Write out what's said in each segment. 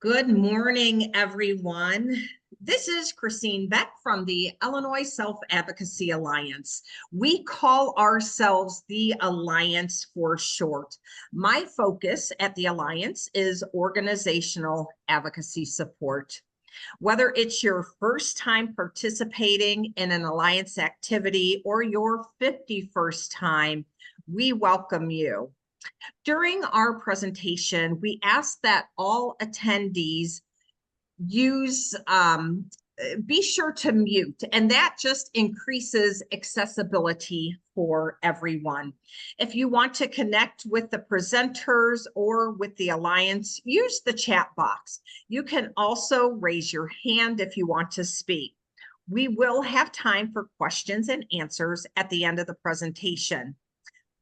Good morning, everyone. This is Christine Beck from the Illinois Self-Advocacy Alliance. We call ourselves the Alliance for short. My focus at the Alliance is organizational advocacy support. Whether it's your first time participating in an Alliance activity or your 51st time, we welcome you. During our presentation, we ask that all attendees be sure to mute, and that just increases accessibility for everyone. If you want to connect with the presenters or with the Alliance, use the chat box. You can also raise your hand if you want to speak. We will have time for questions and answers at the end of the presentation.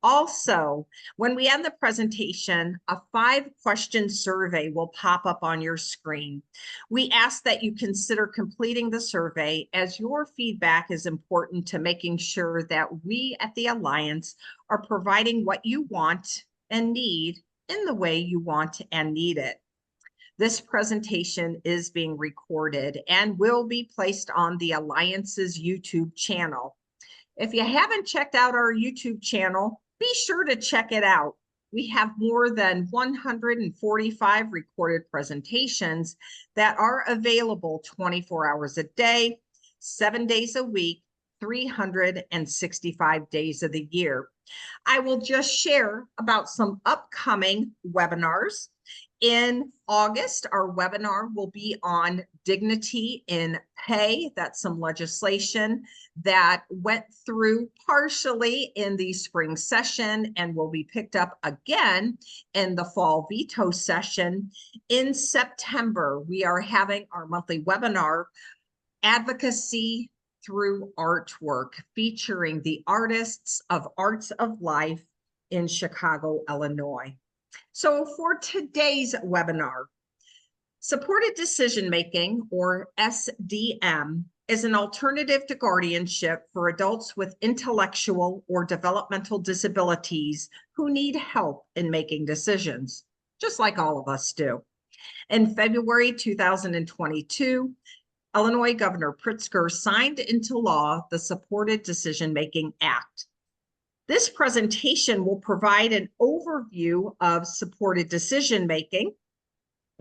Also, when we end the presentation, a 5-question survey will pop up on your screen. We ask that you consider completing the survey, as your feedback is important to making sure that we at the Alliance are providing what you want and need in the way you want and need it. This presentation is being recorded and will be placed on the Alliance's YouTube channel. If you haven't checked out our YouTube channel, be sure to check it out. We have more than 145 recorded presentations that are available 24 hours a day, 7 days a week, 365 days of the year. I will just share about some upcoming webinars. In August, our webinar will be on dignity in pay. That's some legislation that went through partially in the spring session and will be picked up again in the fall veto session. In September, we are having our monthly webinar, Advocacy Through Artwork, featuring the artists of Arts of Life in Chicago, Illinois. So for today's webinar, supported decision-making, or SDM, is an alternative to guardianship for adults with intellectual or developmental disabilities who need help in making decisions, just like all of us do. In February 2022, Illinois Governor Pritzker signed into law the Supported Decision-Making Act. This presentation will provide an overview of supported decision-making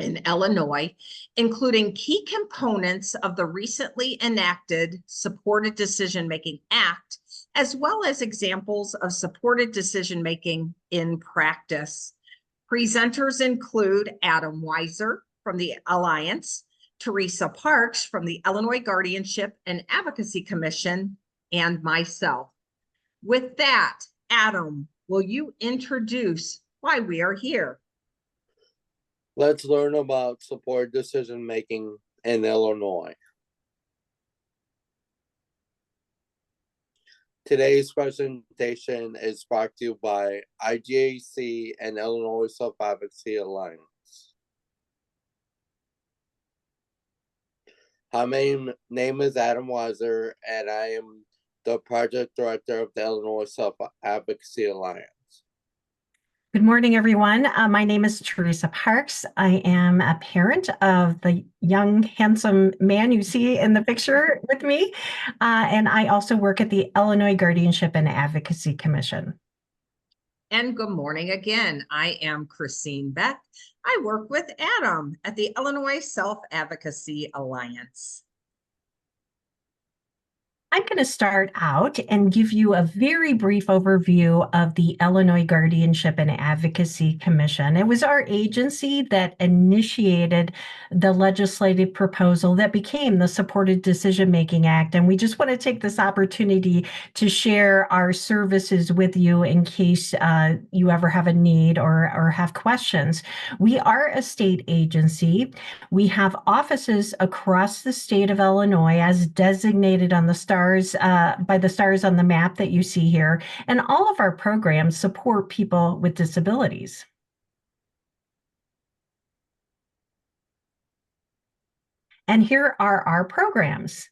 in Illinois, including key components of the recently enacted Supported Decision-Making Act, as well as examples of supported decision-making in practice. Presenters include Adam Weiser from the Alliance, Teresa Parks from the Illinois Guardianship and Advocacy Commission, and myself. With that, Adam, will you introduce why we are here? Let's learn about supported decision-making in Illinois. Today's presentation is brought to you by IGAC and Illinois Self-Advocacy Alliance. Hi, my name is Adam Weiser, and I am the project director of the Illinois Self-Advocacy Alliance. Good morning, everyone. My name is Teresa Parks. I am a parent of the young, handsome man you see in the picture with me, and I also work at the Illinois Guardianship and Advocacy Commission. And good morning again. I am Christine Beck. I work with Adam at the Illinois Self-Advocacy Alliance. I'm going to start out and give you a very brief overview of the Illinois Guardianship and Advocacy Commission. It was our agency that initiated the legislative proposal that became the Supported Decision-Making Act. And we just want to take this opportunity to share our services with you in case you ever have a need or have questions. We are a state agency. We have offices across the state of Illinois as designated on the by the stars on the map that you see here, and all of our programs support people with disabilities. And here are our programs.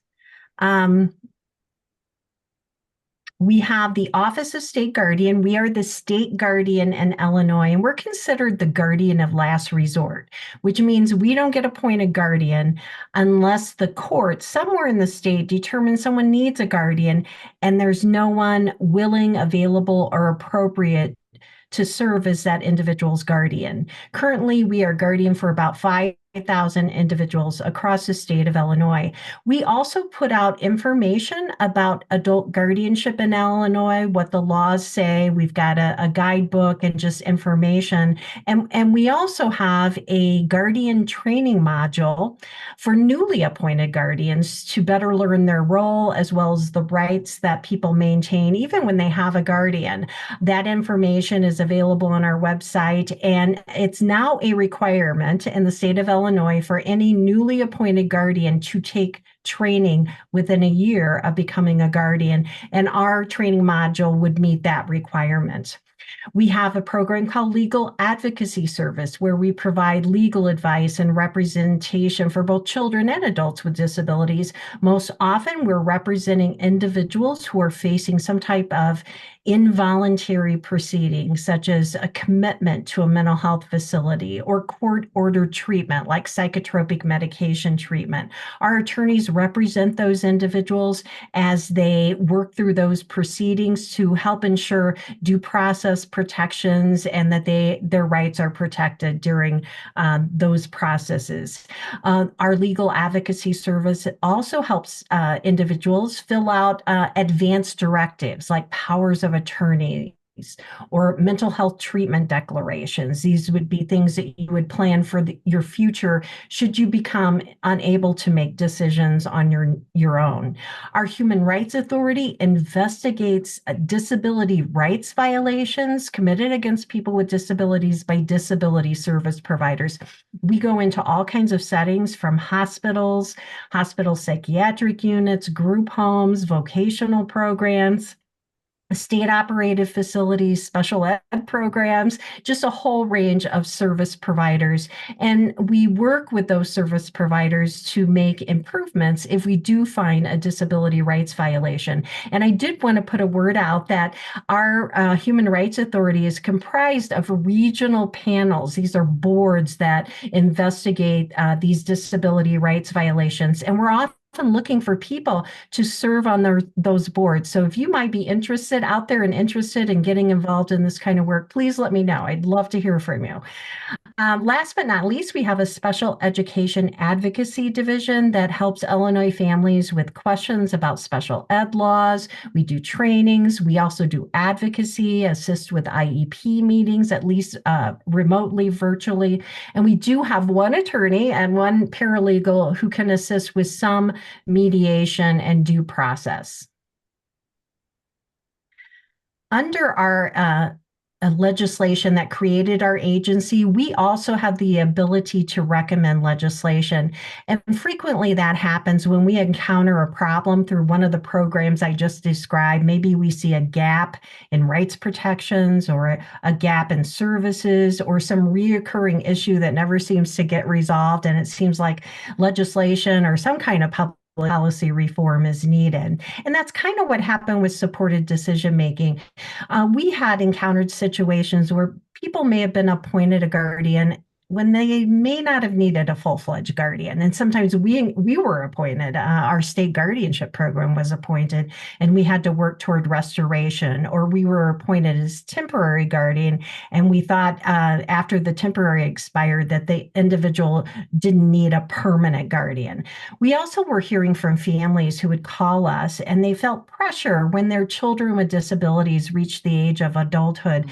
We have the Office of State Guardian. We are the state guardian in Illinois, and we're considered the guardian of last resort, which means we don't get appointed guardian unless the court somewhere in the state determines someone needs a guardian and there's no one willing, available, or appropriate to serve as that individual's guardian. Currently, we are guardian for about 5,000 individuals across the state of Illinois. We also put out information about adult guardianship in Illinois, what the laws say. We've got a guidebook and just information. And we also have a guardian training module for newly appointed guardians to better learn their role as well as the rights that people maintain even when they have a guardian. That information is available on our website, and it's now a requirement in the state of Illinois for any newly appointed guardian to take training within a year of becoming a guardian, and our training module would meet that requirement. We have a program called Legal Advocacy Service, where we provide legal advice and representation for both children and adults with disabilities. Most often, we're representing individuals who are facing some type of involuntary proceedings, such as a commitment to a mental health facility or court-ordered treatment like psychotropic medication treatment. Our attorneys represent those individuals as they work through those proceedings to help ensure due process protections and that their rights are protected during those processes. Our legal advocacy service also helps individuals fill out advanced directives like powers of attorney or mental health treatment declarations. These would be things that you would plan for your future should you become unable to make decisions on your own. Our Human Rights Authority investigates disability rights violations committed against people with disabilities by disability service providers. We go into all kinds of settings from hospitals, hospital psychiatric units, group homes, vocational programs, state-operated facilities, special ed programs, just a whole range of service providers. And we work with those service providers to make improvements if we do find a disability rights violation. And I did want to put a word out that our Human Rights Authority is comprised of regional panels. These are boards that investigate these disability rights violations. And we're often looking for people to serve on those boards. So if you might be interested out there and interested in getting involved in this kind of work, please let me know. I'd love to hear from you. Last but not least, we have a special education advocacy division that helps Illinois families with questions about special ed laws. We do trainings. We also do advocacy, assist with IEP meetings, at least remotely, virtually. And we do have one attorney and one paralegal who can assist with some mediation and due process. Under our legislation that created our agency, we also have the ability to recommend legislation. And frequently that happens when we encounter a problem through one of the programs I just described. Maybe we see a gap in rights protections or a gap in services or some reoccurring issue that never seems to get resolved. And it seems like legislation or some kind of public policy reform is needed. And that's kind of what happened with supported decision making. We had encountered situations where people may have been appointed a guardian when they may not have needed a full-fledged guardian. And sometimes we were appointed, our state guardianship program was appointed, and we had to work toward restoration, or we were appointed as temporary guardian, and we thought after the temporary expired that the individual didn't need a permanent guardian. We also were hearing from families who would call us, and they felt pressure when their children with disabilities reached the age of adulthood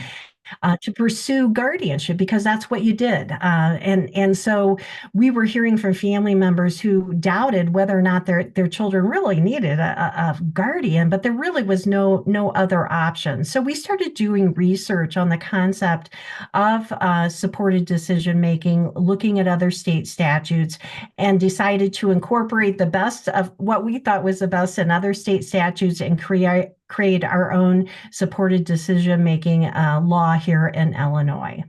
to pursue guardianship because that's what you did. And so we were hearing from family members who doubted whether or not their children really needed a guardian, but there really was no other option. So we started doing research on the concept of supported decision making, looking at other state statutes, and decided to incorporate the best of what we thought was the best in other state statutes and create our own supported decision-making law here in Illinois.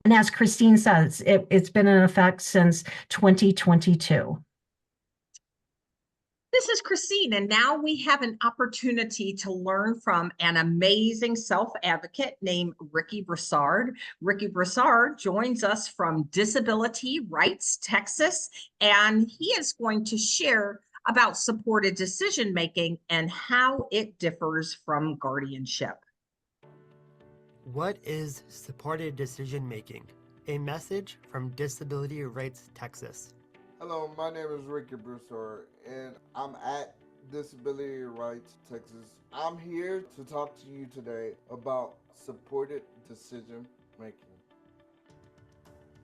And as Christine says, it's been in effect since 2022. This is Christine, and now we have an opportunity to learn from an amazing self-advocate named Ricky Broussard. Ricky Broussard joins us from Disability Rights, Texas, and he is going to share about supported decision-making and how it differs from guardianship. What is supported decision-making? A message from Disability Rights, Texas. Hello, my name is Ricky Broussard, and I'm at Disability Rights, Texas. I'm here to talk to you today about supported decision making.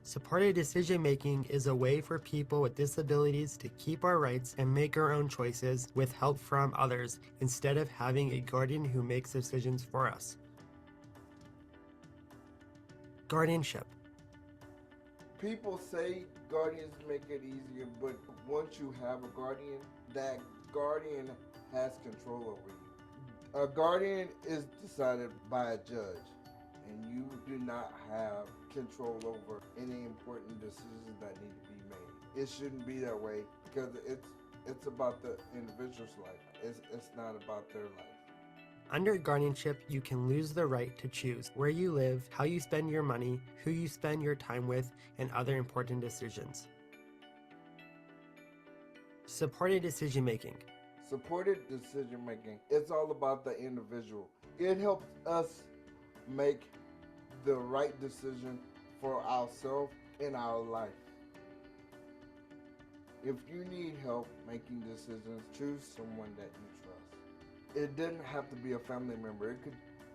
Supported decision-making is a way for people with disabilities to keep our rights and make our own choices with help from others instead of having a guardian who makes decisions for us. Guardianship. People say guardians make it easier, but once you have a guardian, that guardian has control over you. A guardian is decided by a judge, and you do not have control over any important decisions that need to be made. It shouldn't be that way because it's about the individual's life. It's not about their life. Under guardianship, you can lose the right to choose where you live, how you spend your money, who you spend your time with, and other important decisions. Supported decision-making. Supported decision making, it's all about the individual. It helps us make the right decision for ourselves in our life. If you need help making decisions, choose someone that you trust. It doesn't have to be a family member.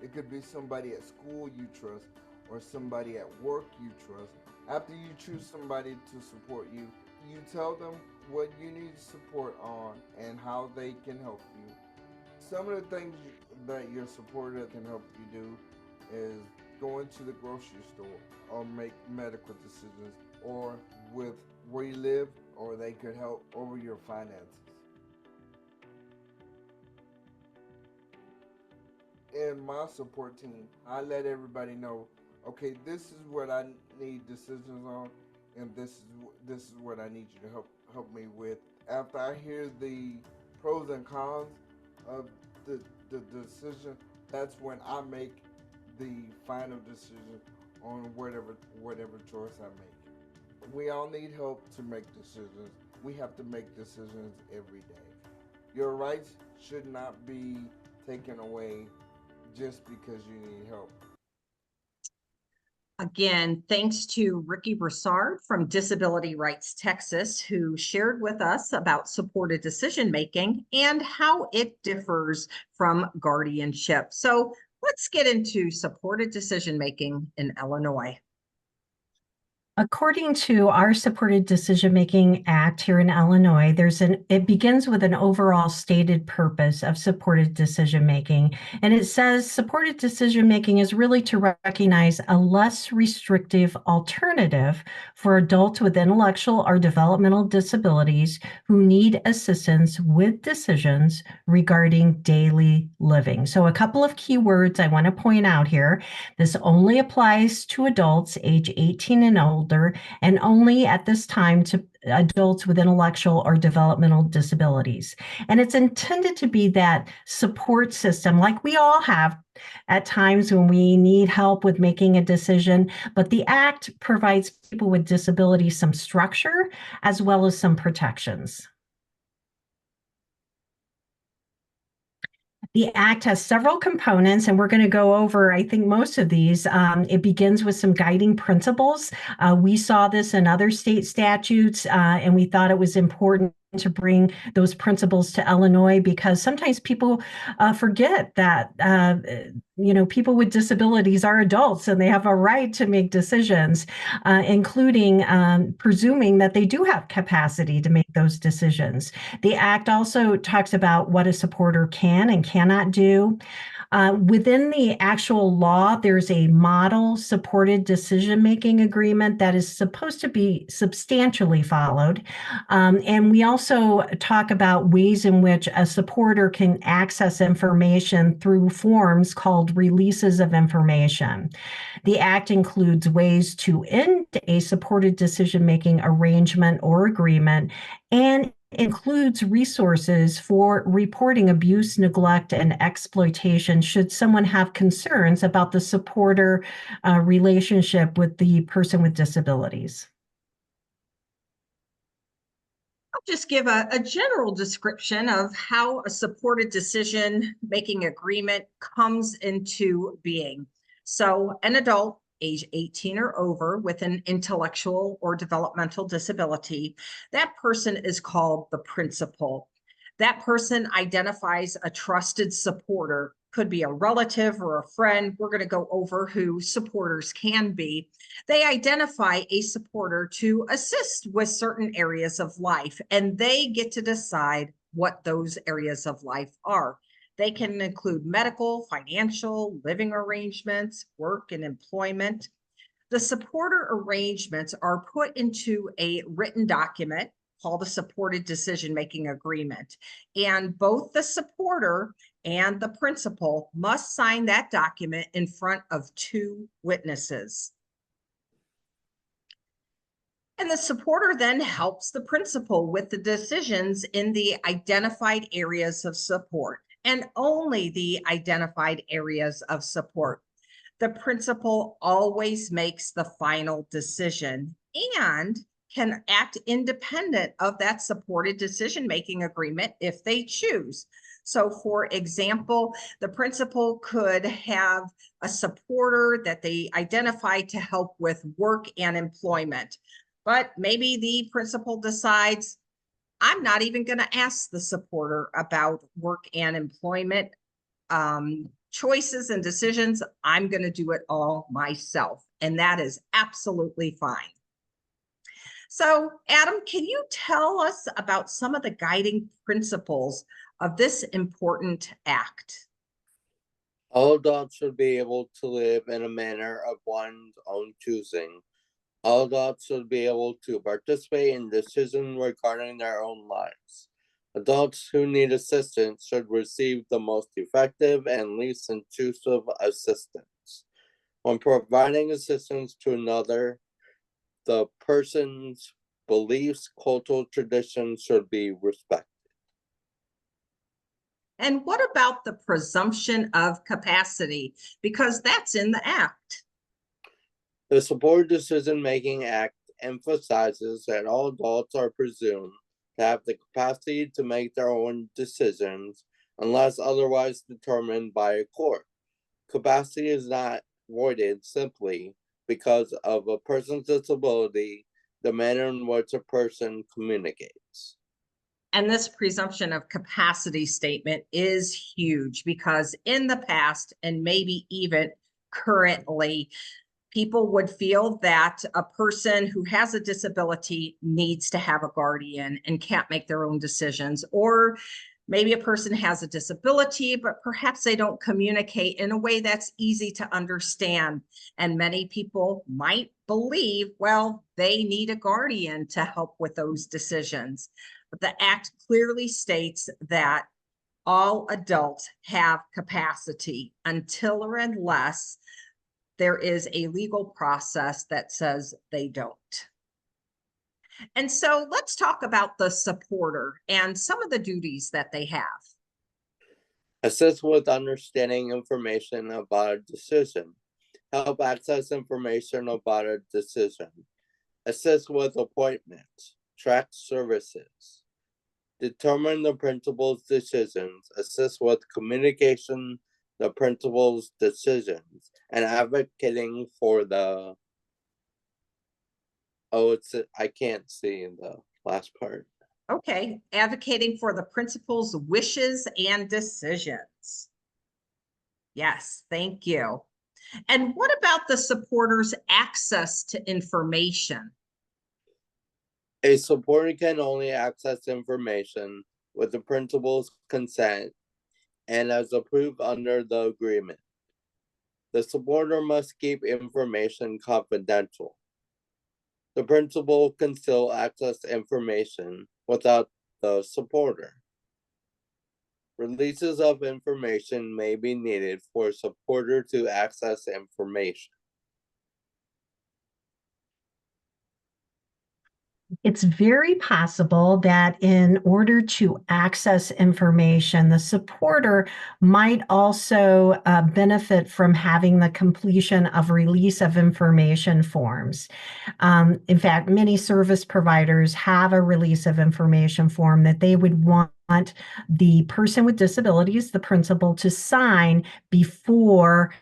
It could be somebody at school you trust or somebody at work you trust. After you choose somebody to support you, you tell them what you need support on and how they can help you. Some of the things that your supporter can help you do is going to the grocery store or make medical decisions or with where you live, or they could help over your finances. In my support team, I let everybody know, okay, this is what I need decisions on, and this is what I need you to help me with. After I hear the pros and cons of the decision, that's when I make the final decision on whatever choice I make. We all need help to make decisions. We have to make decisions every day. Your rights should not be taken away just because you need help. Again, thanks to Ricky Broussard from Disability Rights Texas, who shared with us about supported decision-making and how it differs from guardianship. So let's get into supported decision-making in Illinois. According to our Supported Decision-Making Act here in Illinois, it begins with an overall stated purpose of supported decision-making. And it says supported decision-making is really to recognize a less restrictive alternative for adults with intellectual or developmental disabilities who need assistance with decisions regarding daily living. So a couple of key words I want to point out here. This only applies to adults age 18 and older, and only at this time to adults with intellectual or developmental disabilities. And it's intended to be that support system like we all have at times when we need help with making a decision, but the Act provides people with disabilities some structure as well as some protections. The Act has several components, and we're going to go over, I think, most of these. It begins with some guiding principles. We saw this in other state statutes, and we thought it was important to bring those principles to Illinois because sometimes people forget that people with disabilities are adults and they have a right to make decisions, including presuming that they do have capacity to make those decisions. The Act also talks about what a supporter can and cannot do. Within the actual law, there's a model supported decision-making agreement that is supposed to be substantially followed. And we also talk about ways in which a supporter can access information through forms called releases of information. The Act includes ways to end a supported decision-making arrangement or agreement, and includes resources for reporting abuse, neglect, and exploitation should someone have concerns about the supporter relationship with the person with disabilities. I'll just give a general description of how a supported decision-making agreement comes into being. So an adult age 18 or over with an intellectual or developmental disability, that person is called the principal. That person identifies a trusted supporter, could be a relative or a friend. We're going to go over who supporters can be. They identify a supporter to assist with certain areas of life, and they get to decide what those areas of life are. They can include medical, financial, living arrangements, work and employment. The supporter arrangements are put into a written document called a supported decision-making agreement. And both the supporter and the principal must sign that document in front of two witnesses. And the supporter then helps the principal with the decisions in the identified areas of support, and only the identified areas of support. The principal always makes the final decision and can act independent of that supported decision-making agreement if they choose. So for example, the principal could have a supporter that they identify to help with work and employment. But maybe the principal decides, I'm not even going to ask the supporter about work and employment choices and decisions. I'm going to do it all myself. And that is absolutely fine. So, Adam, can you tell us about some of the guiding principles of this important act? All adults should be able to live in a manner of one's own choosing. All adults should be able to participate in decisions regarding their own lives. Adults who need assistance should receive the most effective and least intrusive assistance. When providing assistance to another, the person's beliefs, cultural traditions should be respected. And what about the presumption of capacity? Because that's in the act. The Supported Decision-Making Act emphasizes that all adults are presumed to have the capacity to make their own decisions unless otherwise determined by a court. Capacity is not voided simply because of a person's disability, the manner in which a person communicates. And this presumption of capacity statement is huge because in the past, and maybe even currently, people would feel that a person who has a disability needs to have a guardian and can't make their own decisions. Or maybe a person has a disability, but perhaps they don't communicate in a way that's easy to understand. And many people might believe, well, they need a guardian to help with those decisions. But the act clearly states that all adults have capacity until or unless there is a legal process that says they don't. And so let's talk about the supporter and some of the duties that they have. Assist with understanding information about a decision. Help access information about a decision. Assist with appointments. Track services. Determine the principal's decisions. Assist with communication the principal's decisions and advocating for the I can't see in the last part. Okay, advocating for the principal's wishes and decisions. Yes, thank you. And what about the supporter's access to information? A supporter can only access information with the principal's consent and as approved under the agreement. The supporter must keep information confidential. The principal can still access information without the supporter. Releases of information may be needed for a supporter to access information. It's very possible that in order to access information, the supporter might also benefit from having the completion of release of information forms. In fact, many service providers have a release of information form that they would want the person with disabilities, the principal, to sign before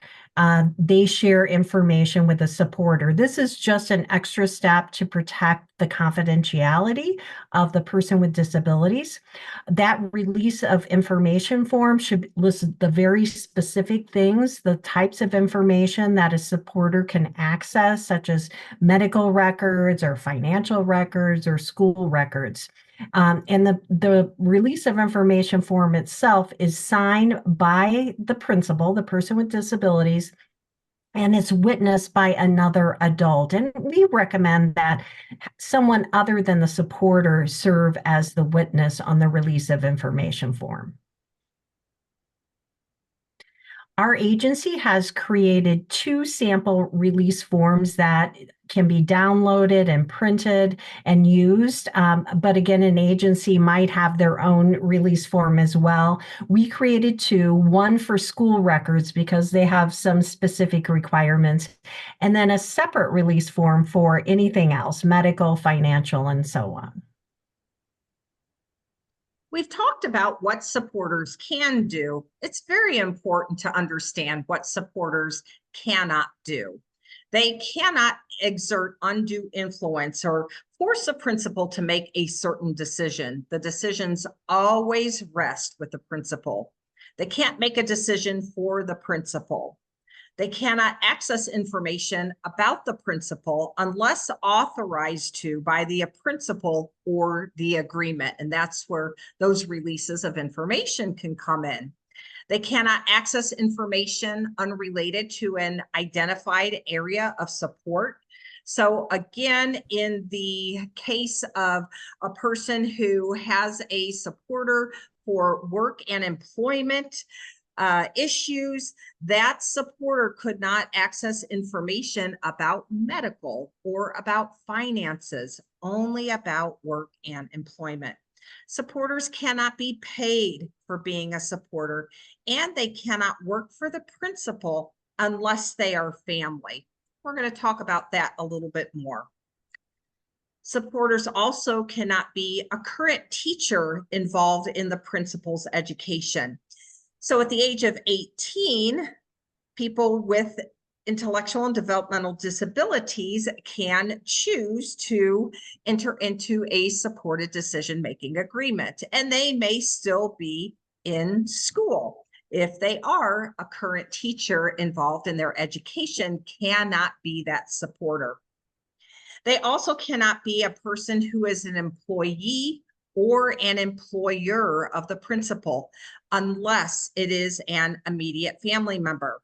they share information with a supporter. This is just an extra step to protect the confidentiality of the person with disabilities. That release of information form should list the very specific things, the types of information that a supporter can access, such as medical records or financial records or school records. And the release of information form itself is signed by the principal, the person with disabilities, and it's witnessed by another adult. And we recommend that someone other than the supporter serve as the witness on the release of information form. Our agency has created 2 sample release forms that can be downloaded and printed and used. But again, an agency might have their own release form as well. We created 2, one for school records because they have some specific requirements, and then a separate release form for anything else, medical, financial, and so on. We've talked about what supporters can do. It's very important to understand what supporters cannot do. They cannot exert undue influence or force a principal to make a certain decision. The decisions always rest with the principal. They can't make a decision for the principal. They cannot access information about the principal unless authorized to by the principal or the agreement. And that's where those releases of information can come in. They cannot access information unrelated to an identified area of support. So again, in the case of a person who has a supporter for work and employment issues, that supporter could not access information about medical or about finances, only about work and employment. Supporters cannot be paid for being a supporter, and they cannot work for the principal unless they are family. We're going to talk about that a little bit more. Supporters also cannot be a current teacher involved in the principal's education. So at the age of 18, people with intellectual and developmental disabilities can choose to enter into a supported decision-making agreement, and they may still be in school. If they are, a current teacher involved in their education cannot be that supporter. They also cannot be a person who is an employee or an employer of the principal unless it is an immediate family member.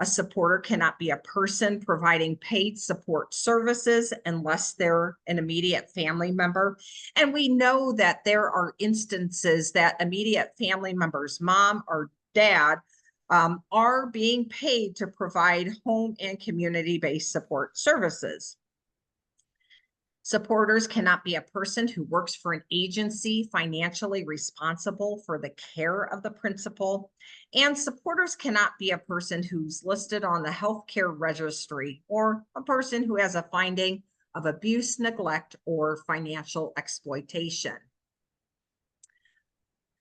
A supporter cannot be a person providing paid support services unless they're an immediate family member. And we know that there are instances that immediate family members, mom or dad, are being paid to provide home and community-based support services. Supporters cannot be a person who works for an agency financially responsible for the care of the principal. And supporters cannot be a person who's listed on the healthcare registry or a person who has a finding of abuse, neglect, or financial exploitation.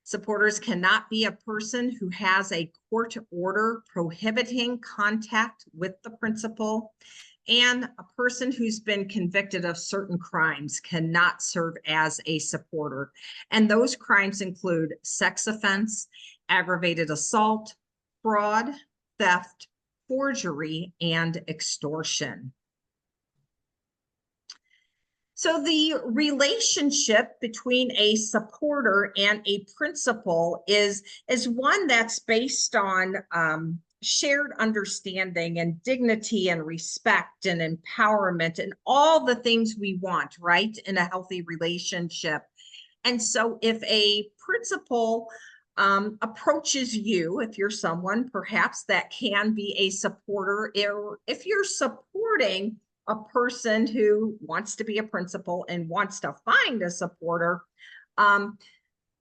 Supporters cannot be a person who has a court order prohibiting contact with the principal. And a person who's been convicted of certain crimes cannot serve as a supporter. And those crimes include sex offense, aggravated assault, fraud, theft, forgery, and extortion. So the relationship between a supporter and a principal is one that's based on shared understanding and dignity and respect and empowerment and all the things we want, right, in a healthy relationship. And so if a principal approaches you, if you're someone perhaps that can be a supporter, or if you're supporting a person who wants to be a principal and wants to find a supporter,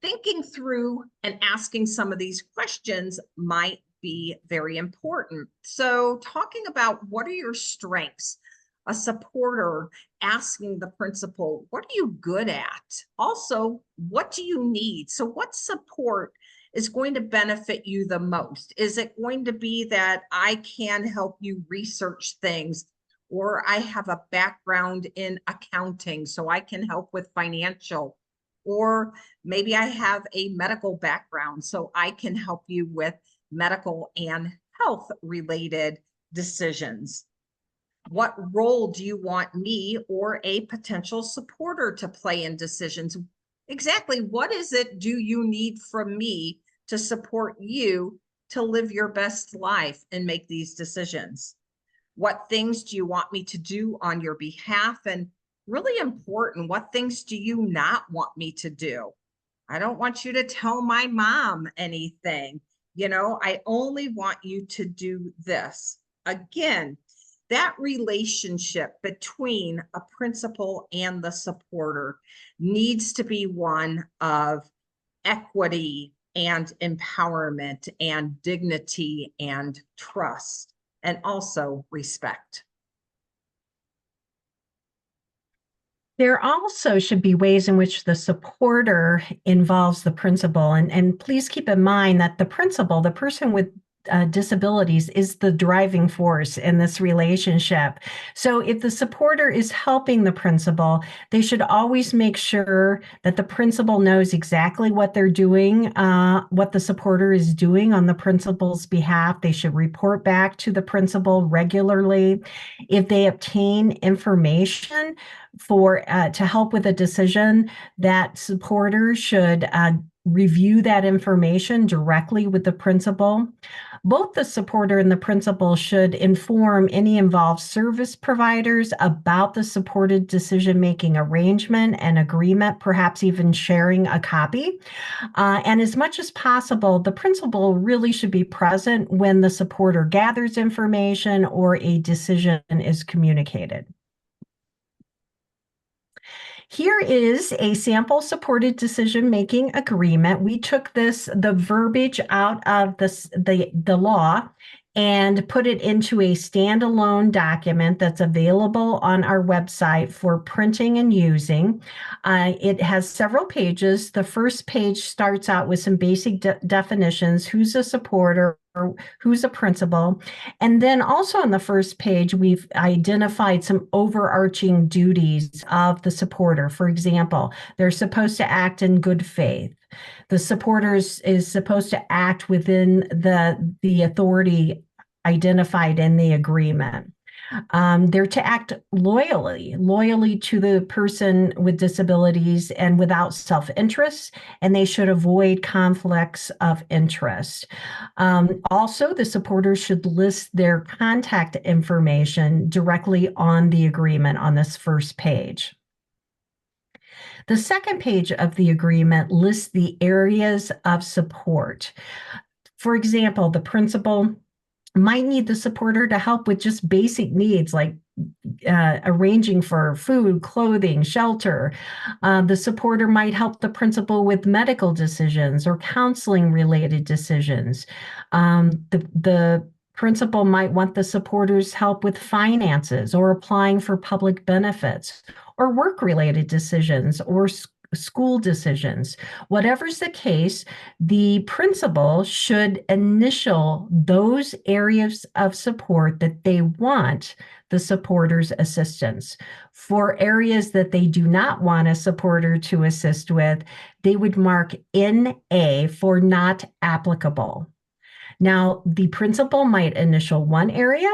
thinking through and asking some of these questions might be very important. So talking about what are your strengths, a supporter asking the principal, what are you good at? Also, what do you need? So what support is going to benefit you the most? Is it going to be that I can help you research things, or I have a background in accounting, so I can help with financial, or maybe I have a medical background, so I can help you with medical and health related decisions? What role do you want me or a potential supporter to play in decisions? Exactly what is it do you need from me to support you to live your best life and make these decisions? What things do you want me to do on your behalf? And really important, what things do you not want me to do? I don't want you to tell my mom anything. You know, I only want you to do this. Again, that relationship between a principal and the supporter needs to be one of equity and empowerment and dignity and trust, and also respect. There also should be ways in which the supporter involves the principal. And please keep in mind that the principal, the person with disabilities, is the driving force in this relationship. So if the supporter is helping the principal, they should always make sure that the principal knows exactly what they're doing, what the supporter is doing on the principal's behalf. They should report back to the principal regularly. If they obtain information to help with a decision, that supporter should review that information directly with the principal. Both the supporter and the principal should inform any involved service providers about the supported decision-making arrangement and agreement, perhaps even sharing a copy. And as much as possible, the principal really should be present when the supporter gathers information or a decision is communicated. Here is a sample supported decision-making agreement. We took the verbiage out of the law and put it into a standalone document that's available on our website for printing and using. It has several pages. The first page starts out with some basic definitions: who's a supporter, who's a principal. And then also on the first page, we've identified some overarching duties of the supporter. For example, they're supposed to act in good faith. The supporter is supposed to act within the authority identified in the agreement. They're to act loyally to the person with disabilities and without self-interest, and they should avoid conflicts of interest. Also, the supporters should list their contact information directly on the agreement on this first page. The second page of the agreement lists the areas of support. For example, the principal might need the supporter to help with just basic needs like arranging for food, clothing, shelter. The supporter might help the principal with medical decisions or counseling related decisions. The principal might want the supporter's help with finances or applying for public benefits or work-related decisions or school decisions. Whatever's the case, the principal should initial those areas of support that they want the supporter's assistance. For areas that they do not want a supporter to assist with, they would mark NA for not applicable. Now, the principal might initial one area.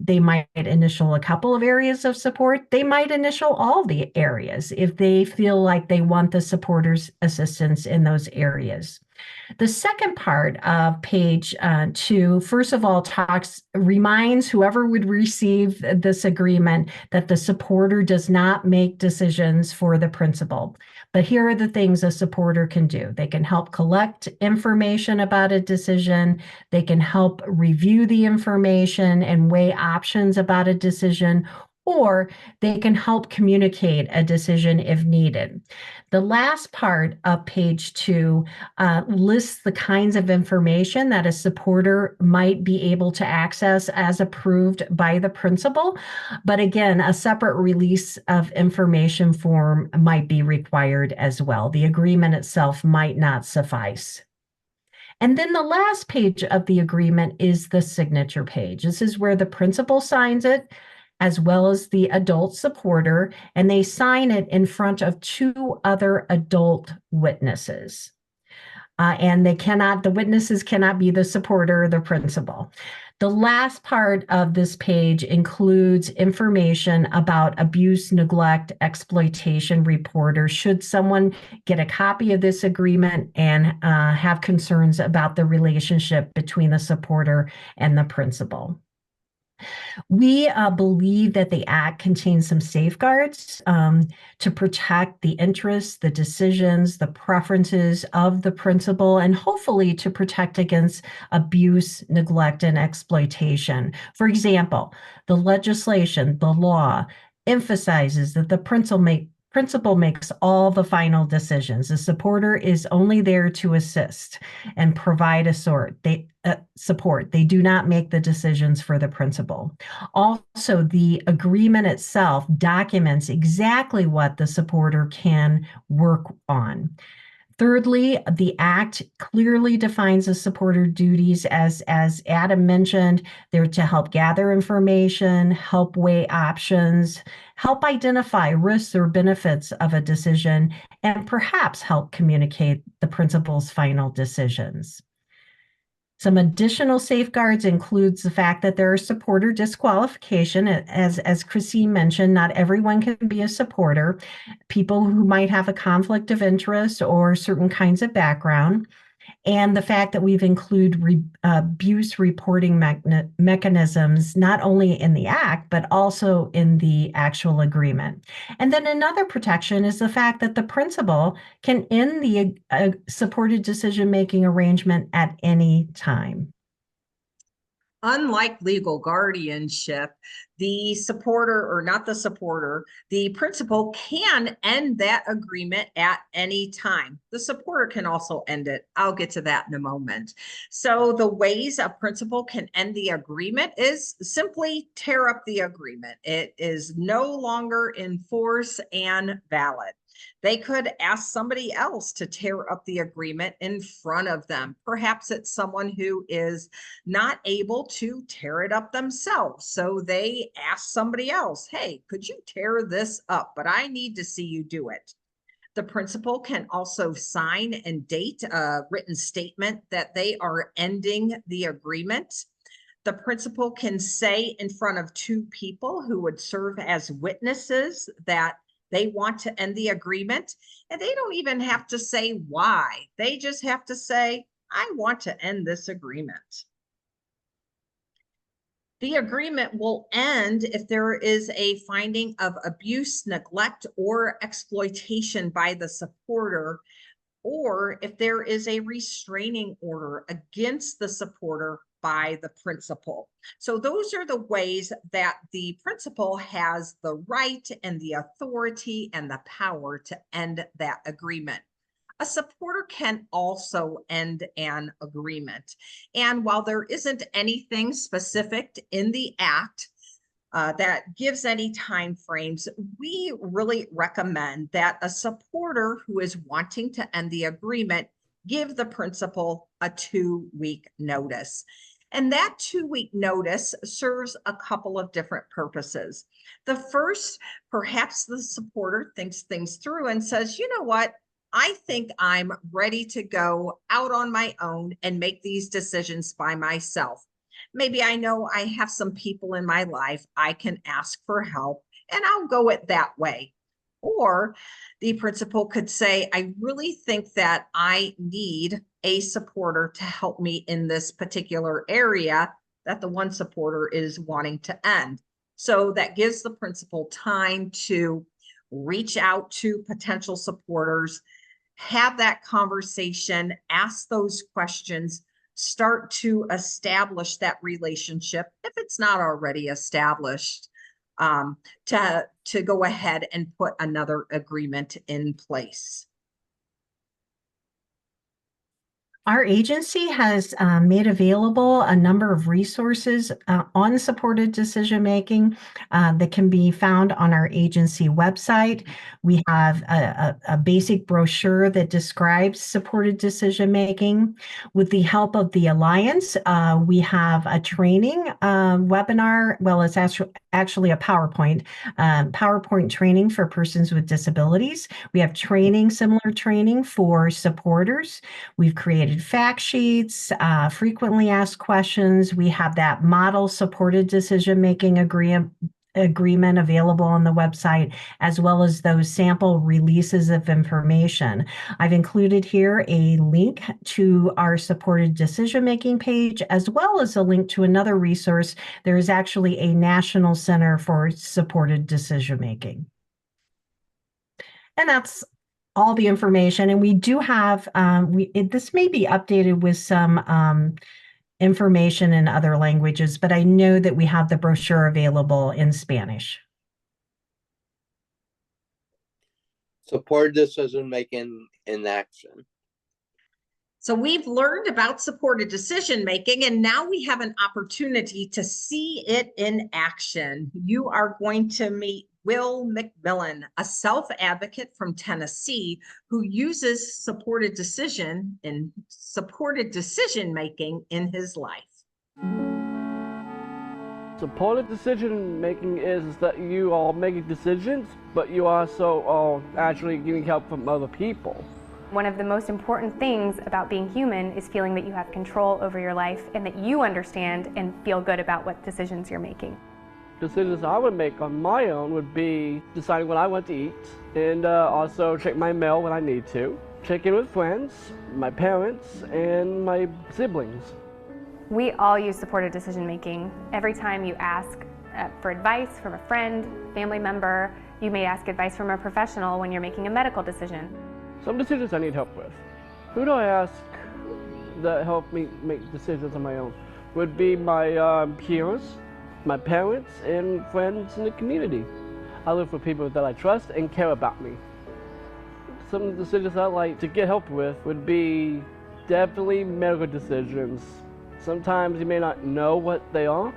They might initial a couple of areas of support. They might initial all the areas if they feel like they want the supporter's assistance in those areas. The second part of page 2, first of all, reminds whoever would receive this agreement that the supporter does not make decisions for the principal. But here are the things a supporter can do. They can help collect information about a decision. They can help review the information and weigh options about a decision, or they can help communicate a decision if needed. The last part of page 2 lists the kinds of information that a supporter might be able to access as approved by the principal. But again, a separate release of information form might be required as well. The agreement itself might not suffice. And then the last page of the agreement is the signature page. This is where the principal signs it, as well as the adult supporter, and they sign it in front of 2 other adult witnesses. And the witnesses cannot be the supporter or the principal. The last part of this page includes information about abuse, neglect, exploitation reporters. Should someone get a copy of this agreement and have concerns about the relationship between the supporter and the principal. We believe that the Act contains some safeguards to protect the interests, the decisions, the preferences of the principal, and hopefully to protect against abuse, neglect, and exploitation. For example, the legislation, the law, emphasizes that the principal makes all the final decisions. The supporter is only there to assist and provide support. They do not make the decisions for the principal. Also, the agreement itself documents exactly what the supporter can work on. Thirdly, the Act clearly defines the supporter duties, as Adam mentioned. They're to help gather information, help weigh options, help identify risks or benefits of a decision, and perhaps help communicate the principal's final decisions. Some additional safeguards includes the fact that there is supporter disqualification. As Christine mentioned, not everyone can be a supporter. People who might have a conflict of interest or certain kinds of background. And the fact that we've included abuse reporting mechanisms, not only in the Act, but also in the actual agreement. And then another protection is the fact that the principal can end the supported decision-making arrangement at any time. Unlike legal guardianship, the supporter, or not the supporter, the principal can end that agreement at any time. The supporter can also end it. I'll get to that in a moment. So the ways a principal can end the agreement is simply tear up the agreement. It is no longer in force and valid. They could ask somebody else to tear up the agreement in front of them. Perhaps it's someone who is not able to tear it up themselves. So they ask somebody else, hey, could you tear this up? But I need to see you do it. The principal can also sign and date a written statement that they are ending the agreement. The principal can say in front of 2 people who would serve as witnesses that they want to end the agreement, and they don't even have to say why. They just have to say, I want to end this agreement. The agreement will end if there is a finding of abuse, neglect, or exploitation by the supporter, or if there is a restraining order against the supporter by the principal. So those are the ways that the principal has the right and the authority and the power to end that agreement. A supporter can also end an agreement. And while there isn't anything specific in the Act that gives any time frames, we really recommend that a supporter who is wanting to end the agreement give the principal a 2-week notice. And that 2-week notice serves a couple of different purposes. The first, perhaps the supporter thinks things through and says, you know what? I think I'm ready to go out on my own and make these decisions by myself. Maybe I know I have some people in my life I can ask for help, and I'll go it that way. Or the principal could say, I really think that I need a supporter to help me in this particular area that the one supporter is wanting to end. So that gives the principal time to reach out to potential supporters, have that conversation, ask those questions, start to establish that relationship if it's not already established, to go ahead and put another agreement in place. Our agency has made available a number of resources on supported decision-making that can be found on our agency website. We have a basic brochure that describes supported decision-making. With the help of the Alliance, we have a training webinar. Well, it's actually a PowerPoint training for persons with disabilities. We have similar training for supporters. We've created fact sheets, frequently asked questions. We have that model supported decision-making agreement available on the website, as well as those sample releases of information. I've included here a link to our supported decision-making page, as well as a link to another resource. There is actually a National Center for Supported Decision-Making. And that's all the information. And we do have, this may be updated with some information in other languages, but I know that we have the brochure available in Spanish. Support decision-making in action. So we've learned about supported decision-making, and now we have an opportunity to see it in action. You are going to meet Will McMillan, a self-advocate from Tennessee who uses supported decision-making in his life. Supported decision making is that you are making decisions, but you also are actually getting help from other people. One of the most important things about being human is feeling that you have control over your life and that you understand and feel good about what decisions you're making. Decisions I would make on my own would be deciding what I want to eat, and also check my mail when I need to, check in with friends, my parents, and my siblings. We all use supported decision making. Every time you ask for advice from a friend, family member, you may ask advice from a professional when you're making a medical decision. Some decisions I need help with. Who do I ask that help me make decisions on my own? Would be my peers, my parents, and friends in the community. I look for people that I trust and care about me. Some of the decisions I like to get help with would be definitely medical decisions. Sometimes you may not know what they are,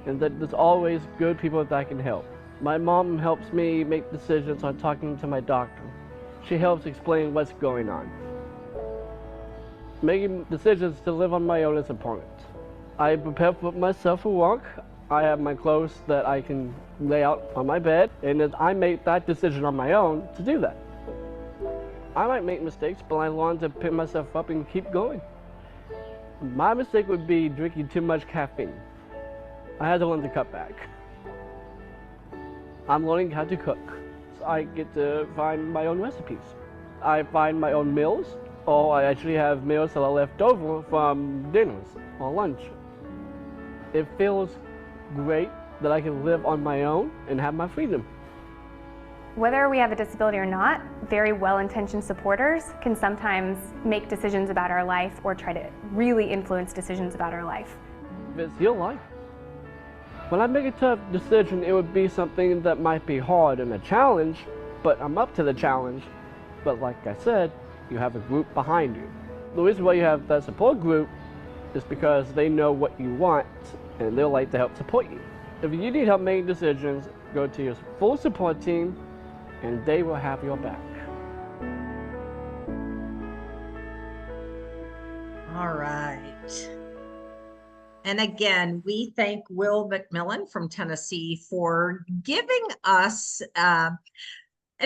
and that there's always good people that can help. My mom helps me make decisions on talking to my doctor. She helps explain what's going on. Making decisions to live on my own is important. I prepare for myself for work. I have my clothes that I can lay out on my bed, and then I make that decision on my own to do that. I might make mistakes, but I learn to pick myself up and keep going. My mistake would be drinking too much caffeine. I had to learn to cut back. I'm learning how to cook. So I get to find my own recipes. I find my own meals, or I actually have meals that are left over from dinners or lunch. It feels great that I can live on my own and have my freedom. Whether we have a disability or not, very well-intentioned supporters can sometimes make decisions about our life or try to really influence decisions about our life. It's your life. When I make a tough decision, it would be something that might be hard and a challenge, but I'm up to the challenge. But like I said, you have a group behind you. The reason why you have that support group is because they know what you want and they'll like to help support you. If you need help making decisions, go to your full support team and they will have your back. All right. And again, we thank Will McMillan from Tennessee for giving us an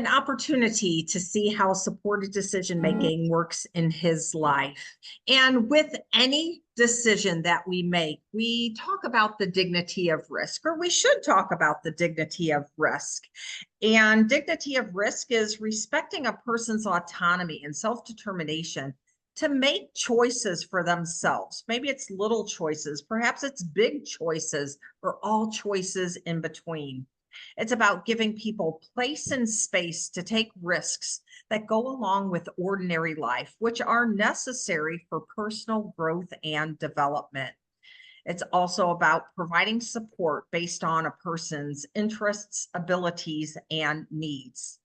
opportunity to see how supported decision-making works in his life. And with any decision that we make, we talk about the dignity of risk, or we should talk about the dignity of risk. And dignity of risk is respecting a person's autonomy and self-determination to make choices for themselves. Maybe it's little choices, perhaps it's big choices, or all choices in between. It's about giving people place and space to take risks that go along with ordinary life, which are necessary for personal growth and development. It's also about providing support based on a person's interests, abilities, and needs.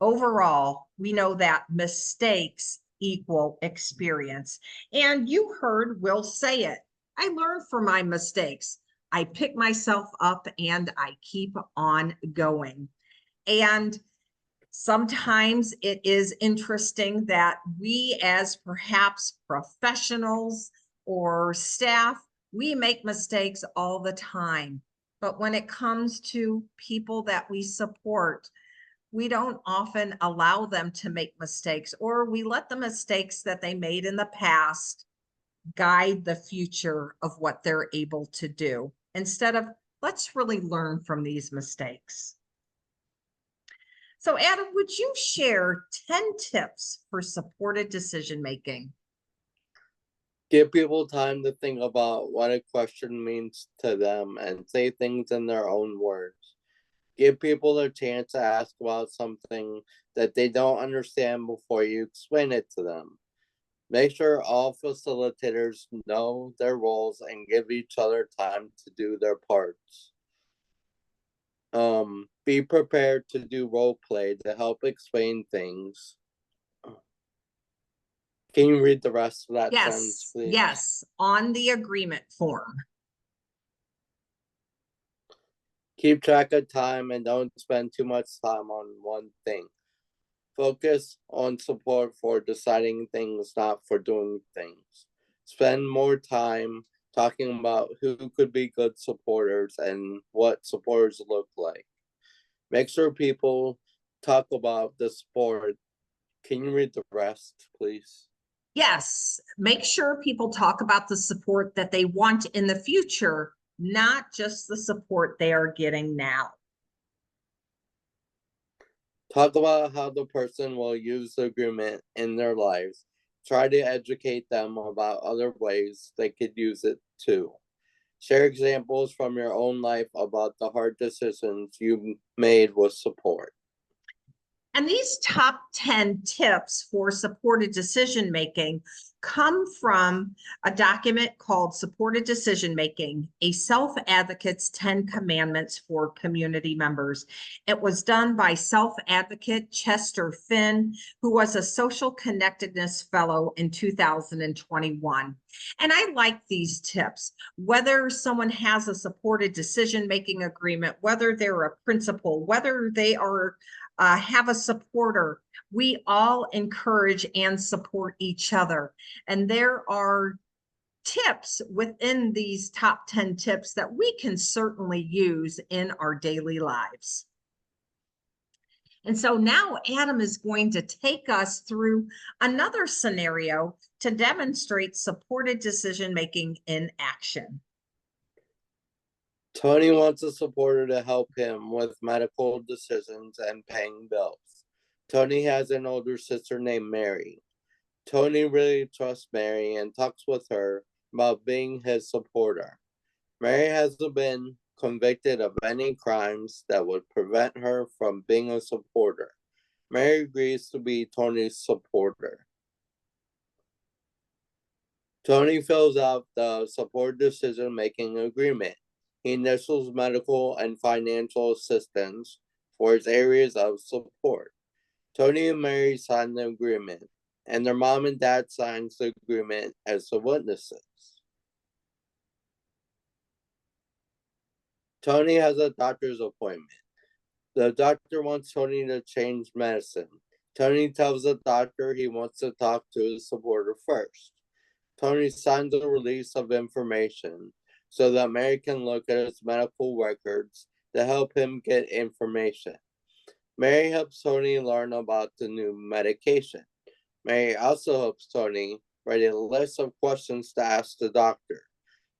Overall, we know that mistakes equal experience. And you heard Will say it. I learn from my mistakes. I pick myself up and I keep on going. And sometimes it is interesting that we, as perhaps professionals or staff, we make mistakes all the time. But when it comes to people that we support, we don't often allow them to make mistakes, or we let the mistakes that they made in the past guide the future of what they're able to do, instead of let's really learn from these mistakes. So Adam, would you share 10 tips for supported decision making? Give people time to think about what a question means to them and say things in their own words. Give people a chance to ask about something that they don't understand before you explain it to them. Make sure all facilitators know their roles and give each other time to do their parts. Be prepared to do role play to help explain things. Can you read the rest of that sentence, please? Yes, on the agreement form. Keep track of time and don't spend too much time on one thing. Focus on support for deciding things, not for doing things. Spend more time talking about who could be good supporters and what supporters look like. Make sure people talk about the support. Can you read the rest, please? Yes, make sure people talk about the support that they want in the future, not just the support they are getting now. Talk about how the person will use the agreement in their lives. Try to educate them about other ways they could use it too. Share examples from your own life about the hard decisions you made with support. And these top 10 tips for supported decision making come from a document called Supported Decision Making, a Self-Advocate's 10 Commandments for Community Members. It was done by self-advocate Chester Finn, who was a Social Connectedness Fellow in 2021. And I like these tips. Whether someone has a supported decision-making agreement, whether they're a principal, whether they are have a supporter, we all encourage and support each other. And there are tips within these top 10 tips that we can certainly use in our daily lives. And so now Adam is going to take us through another scenario to demonstrate supported decision-making in action. Tony wants a supporter to help him with medical decisions and paying bills. Tony has an older sister named Mary. Tony really trusts Mary and talks with her about being his supporter. Mary hasn't been convicted of any crimes that would prevent her from being a supporter. Mary agrees to be Tony's supporter. Tony fills out the support decision-making agreement. He initials medical and financial assistance for his areas of support. Tony and Mary sign the agreement, and their mom and dad signs the agreement as the witnesses. Tony has a doctor's appointment. The doctor wants Tony to change medicine. Tony tells the doctor he wants to talk to his supporter first. Tony signs a release of information so that Mary can look at his medical records to help him get information. Mary helps Tony learn about the new medication. Mary also helps Tony write a list of questions to ask the doctor.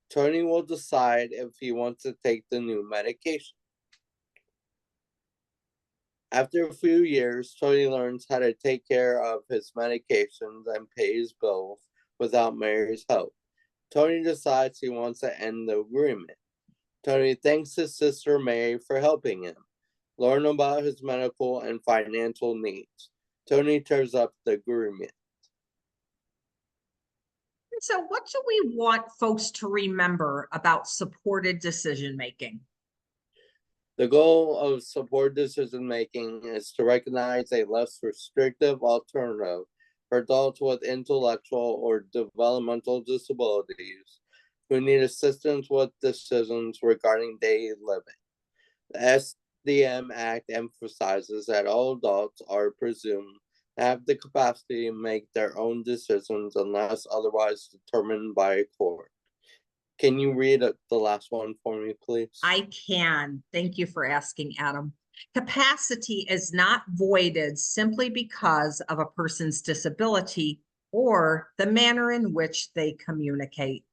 Tony will decide if he wants to take the new medication. After a few years, Tony learns how to take care of his medications and pay his bills without Mary's help. Tony decides he wants to end the agreement. Tony thanks his sister Mary for helping him learn about his medical and financial needs. Tony tears up the agreement. So what do we want folks to remember about supported decision-making? The goal of supported decision-making is to recognize a less restrictive alternative for adults with intellectual or developmental disabilities who need assistance with decisions regarding daily living. The SDM Act emphasizes that all adults are presumed to have the capacity to make their own decisions unless otherwise determined by a court. Can you read the last one for me, please? I can. Thank you for asking, Adam. Capacity is not voided simply because of a person's disability or the manner in which they communicate.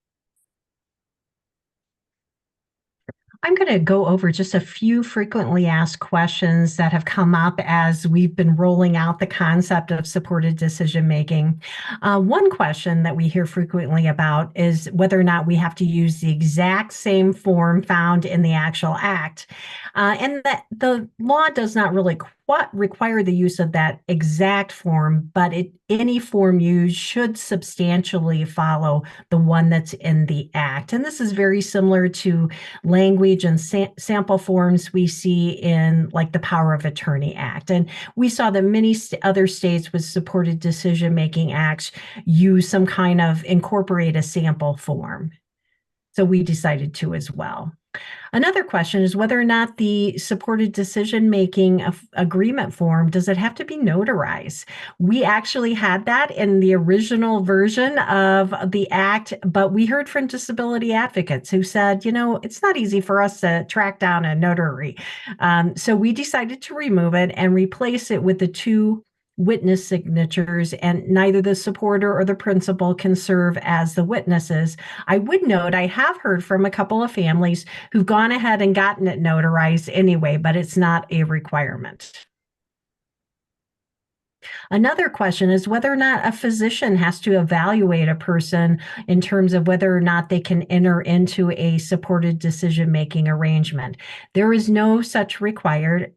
I'm going to go over just a few frequently asked questions that have come up as we've been rolling out the concept of supported decision making. One question that we hear frequently about is whether or not we have to use the exact same form found in the actual act. And that the law does not really require the use of that exact form, but any form used should substantially follow the one that's in the act. And this is very similar to language and sample forms we see in like the Power of Attorney Act. And we saw that many other states with supported decision-making acts use some kind of incorporate a sample form. So we decided to as well. Another question is whether or not the supported decision-making agreement form, does it have to be notarized? We actually had that in the original version of the act, but we heard from disability advocates who said, you know, it's not easy for us to track down a notary. So we decided to remove it and replace it with the two witness signatures, and neither the supporter or the principal can serve as the witnesses. I would note I have heard from a couple of families who've gone ahead and gotten it notarized anyway, but it's not a requirement. Another question is whether or not a physician has to evaluate a person in terms of whether or not they can enter into a supported decision-making arrangement. There is no such requirement.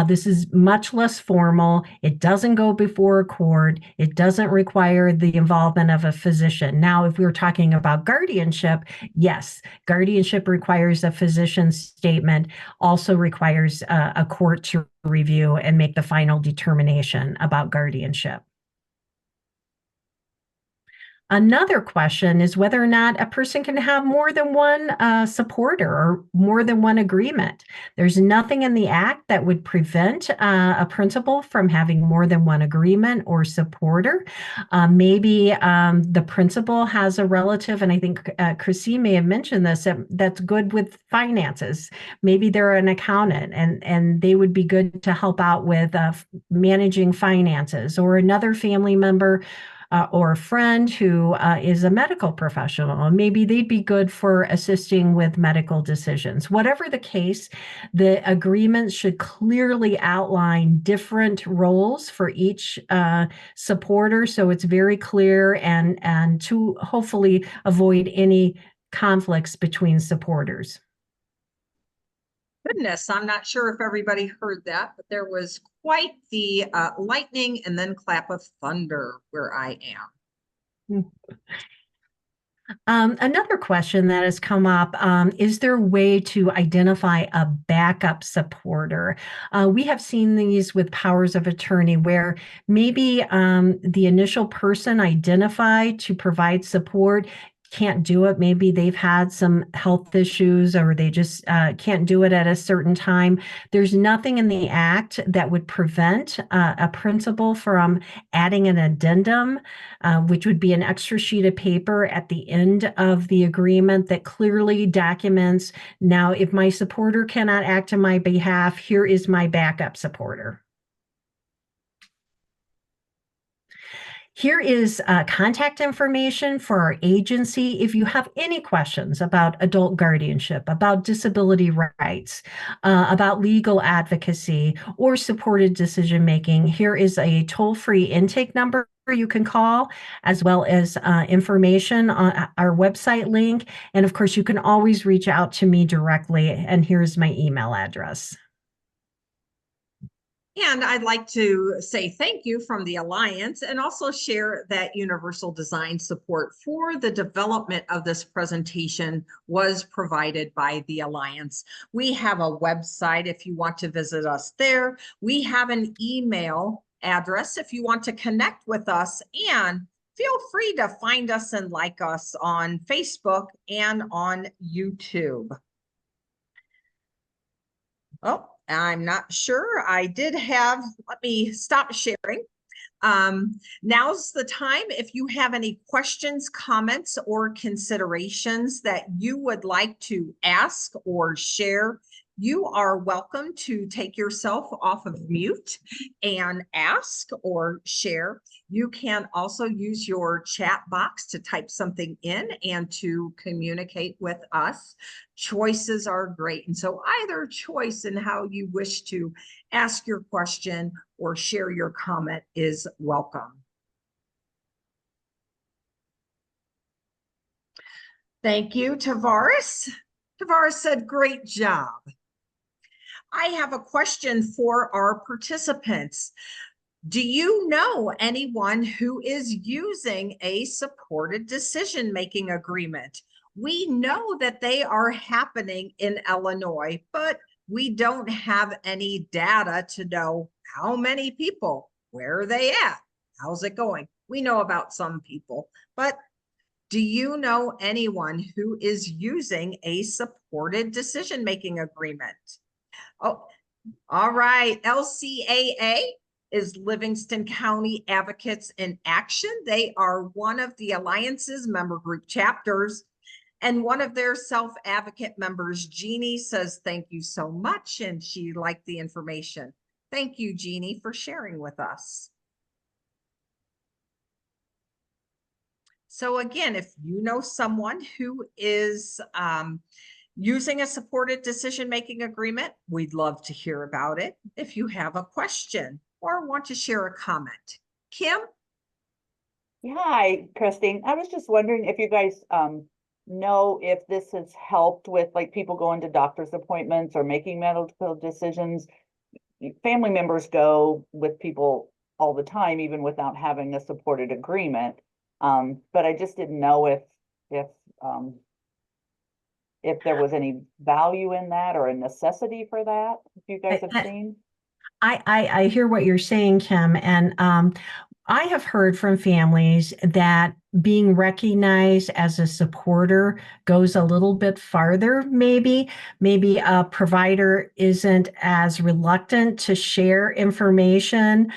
This is much less formal. It doesn't go before a court. It doesn't require the involvement of a physician. Now, if we were talking about guardianship, yes, guardianship requires a physician's statement, also requires a court to review and make the final determination about guardianship. Another question is whether or not a person can have more than one supporter or more than one agreement. There's nothing in the act that would prevent a principal from having more than one agreement or supporter. Maybe the principal has a relative, and I think Chrissy may have mentioned this, that's good with finances. Maybe they're an accountant and they would be good to help out with managing finances, or another family member or a friend who is a medical professional. Maybe they'd be good for assisting with medical decisions. Whatever the case, the agreement should clearly outline different roles for each supporter, so it's very clear and to hopefully avoid any conflicts between supporters. Goodness, I'm not sure if everybody heard that, but there was quite the lightning and then clap of thunder where I am. Another question that has come up, is there a way to identify a backup supporter? We have seen these with powers of attorney where maybe the initial person identified to provide support can't do it. Maybe they've had some health issues or they just can't do it at a certain time. There's nothing in the act that would prevent a principal from adding an addendum, which would be an extra sheet of paper at the end of the agreement that clearly documents, now, if my supporter cannot act on my behalf, here is my backup supporter. Here is contact information for our agency. If you have any questions about adult guardianship, about disability rights, about legal advocacy, or supported decision making, here is a toll-free intake number you can call, as well as information on our website link. And of course, you can always reach out to me directly. And here's my email address. And I'd like to say thank you from the Alliance and also share that universal design support for the development of this presentation was provided by the Alliance. We have a website if you want to visit us there. We have an email address if you want to connect with us, and feel free to find us and like us on Facebook and on YouTube. Oh, I'm not sure. I did have, let me stop sharing. Now's the time. If you have any questions, comments, or considerations that you would like to ask or share, you are welcome to take yourself off of mute and ask or share. You can also use your chat box to type something in and to communicate with us. Choices are great. And so either choice in how you wish to ask your question or share your comment is welcome. Thank you, Tavares. Tavares said, great job. I have a question for our participants. Do you know anyone who is using a supported decision-making agreement? We know that they are happening in Illinois, but we don't have any data to know how many people, where are they at, how's it going? We know about some people, but do you know anyone who is using a supported decision-making agreement? Oh, all right. LCAA is Livingston County Advocates in Action. They are one of the Alliance's member group chapters. And one of their self-advocate members, Jeannie, says, thank you so much. And she liked the information. Thank you, Jeannie, for sharing with us. So again, if you know someone who is using a supported decision-making agreement, we'd love to hear about it. If you have a question or want to share a comment. Kim? Yeah, hi, Christine. I was just wondering if you guys know if this has helped with like people going to doctor's appointments or making medical decisions. Family members go with people all the time, even without having a supported agreement. But I just didn't know if there was any value in that or a necessity for that, if you guys have seen. I hear what you're saying, Kim, and I have heard from families that being recognized as a supporter goes a little bit farther, maybe a provider isn't as reluctant to share information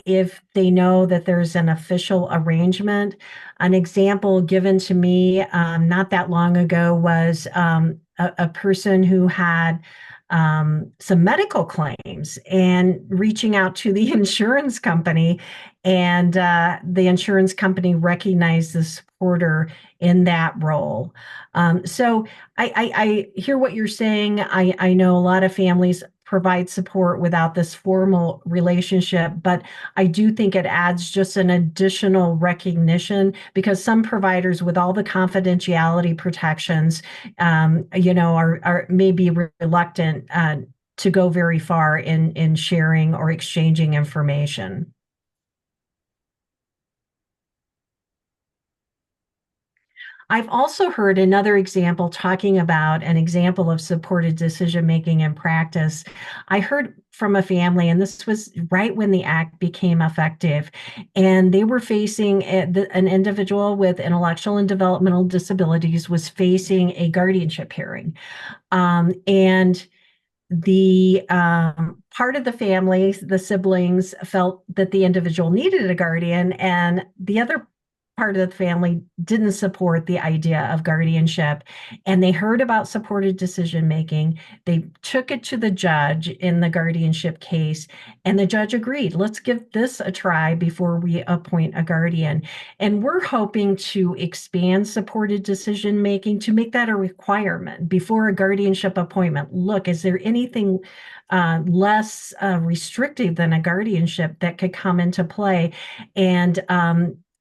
if they know that there's an official arrangement. An example given to me not that long ago was a person who had some medical claims and reaching out to the insurance company, and the insurance company recognized the supporter in that role. So I hear what you're saying. I know a lot of families provide support without this formal relationship, but I do think it adds just an additional recognition, because some providers with all the confidentiality protections, are maybe reluctant to go very far in sharing or exchanging information. I've also heard another example talking about an example of supported decision-making in practice. I heard from a family, and this was right when the act became effective, and they were facing an individual with intellectual and developmental disabilities was facing a guardianship hearing. And the part of the family, the siblings, felt that the individual needed a guardian, and the other part of the family didn't support the idea of guardianship, and they heard about supported decision making. They took it to the judge in the guardianship case, and the judge agreed, let's give this a try before we appoint a guardian. And we're hoping to expand supported decision making to make that a requirement before a guardianship appointment. Look, is there anything less restrictive than a guardianship that could come into play? And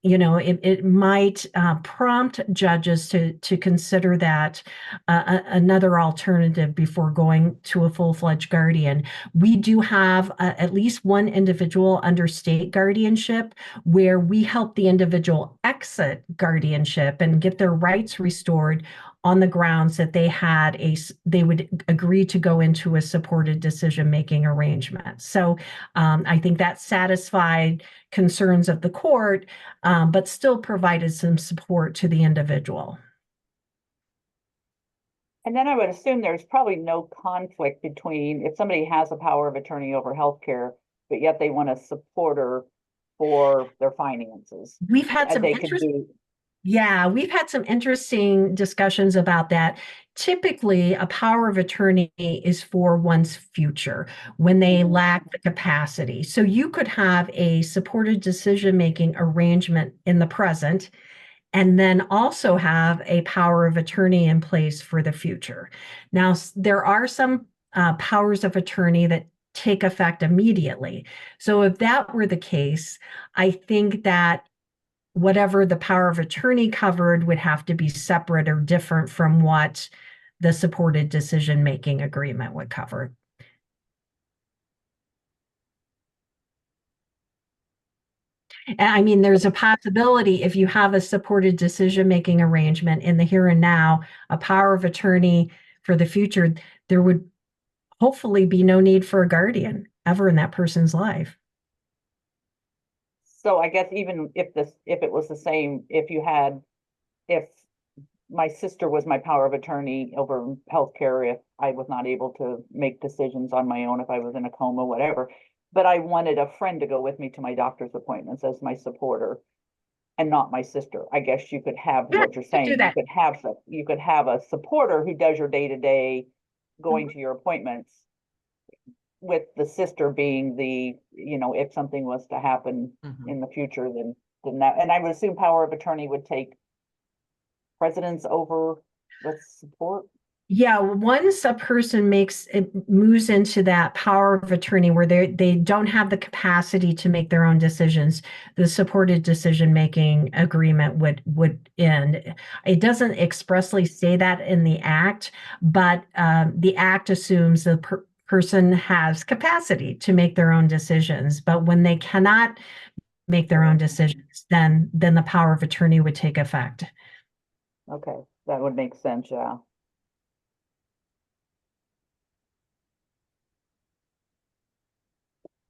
it might prompt judges to consider that another alternative before going to a full-fledged guardian. We do have at least one individual under state guardianship where we help the individual exit guardianship and get their rights restored on the grounds that they would agree to go into a supported decision-making arrangement. So I think that satisfied concerns of the court, but still provided some support to the individual. And then I would assume there's probably no conflict between if somebody has a power of attorney over healthcare, but yet they want a supporter for their finances. We've had some we've had some interesting discussions about that. Typically, a power of attorney is for one's future when they lack the capacity. So you could have a supported decision-making arrangement in the present, and then also have a power of attorney in place for the future. Now, there are some powers of attorney that take effect immediately. So if that were the case, I think that whatever the power of attorney covered would have to be separate or different from what the supported decision-making agreement would cover. And I mean, there's a possibility if you have a supported decision-making arrangement in the here and now, a power of attorney for the future, there would hopefully be no need for a guardian ever in that person's life. So I guess even if it was the same, if my sister was my power of attorney over healthcare, if I was not able to make decisions on my own, if I was in a coma, whatever, but I wanted a friend to go with me to my doctor's appointments as my supporter and not my sister. I guess you could have what you're saying. You could have a supporter who does your day-to-day going to your appointments, with the sister being the, if something was to happen in the future, then that, and I would assume power of attorney would take precedence over the support. Yeah, once a person moves into that power of attorney where they don't have the capacity to make their own decisions, the supported decision-making agreement would end. It doesn't expressly say that in the act, but the act assumes the person has capacity to make their own decisions. But when they cannot make their own decisions, then the power of attorney would take effect. Okay, that would make sense, yeah.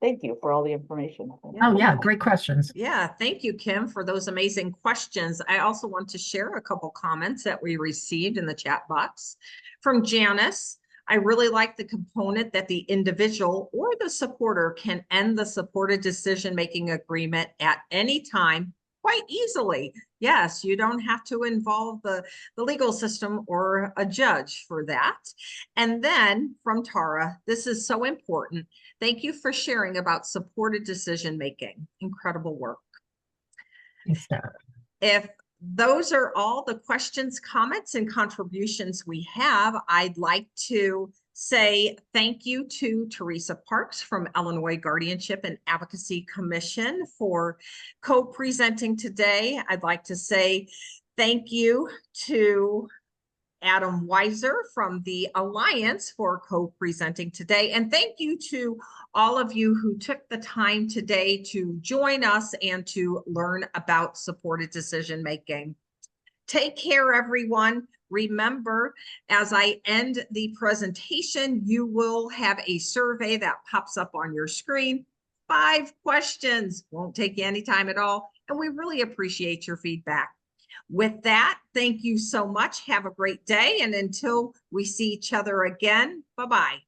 Thank you for all the information. Oh yeah, great questions. Yeah, thank you, Kim, for those amazing questions. I also want to share a couple comments that we received in the chat box from Janice. I really like the component that the individual or the supporter can end the supported decision-making agreement at any time quite easily. Yes, you don't have to involve the legal system or a judge for that. And then from Tara, this is so important. Thank you for sharing about supported decision-making. Incredible work. Thanks, Tara. If those are all the questions, comments, and contributions we have, I'd like to say thank you to Teresa Parks from Illinois Guardianship and Advocacy Commission for co-presenting today. I'd like to say thank you to Adam Weiser from the Alliance for co-presenting today. And thank you to all of you who took the time today to join us and to learn about supported decision-making. Take care, everyone. Remember, as I end the presentation, you will have a survey that pops up on your screen. 5 questions, won't take you any time at all. And we really appreciate your feedback. With that, thank you so much. Have a great day. And until we see each other again, bye-bye.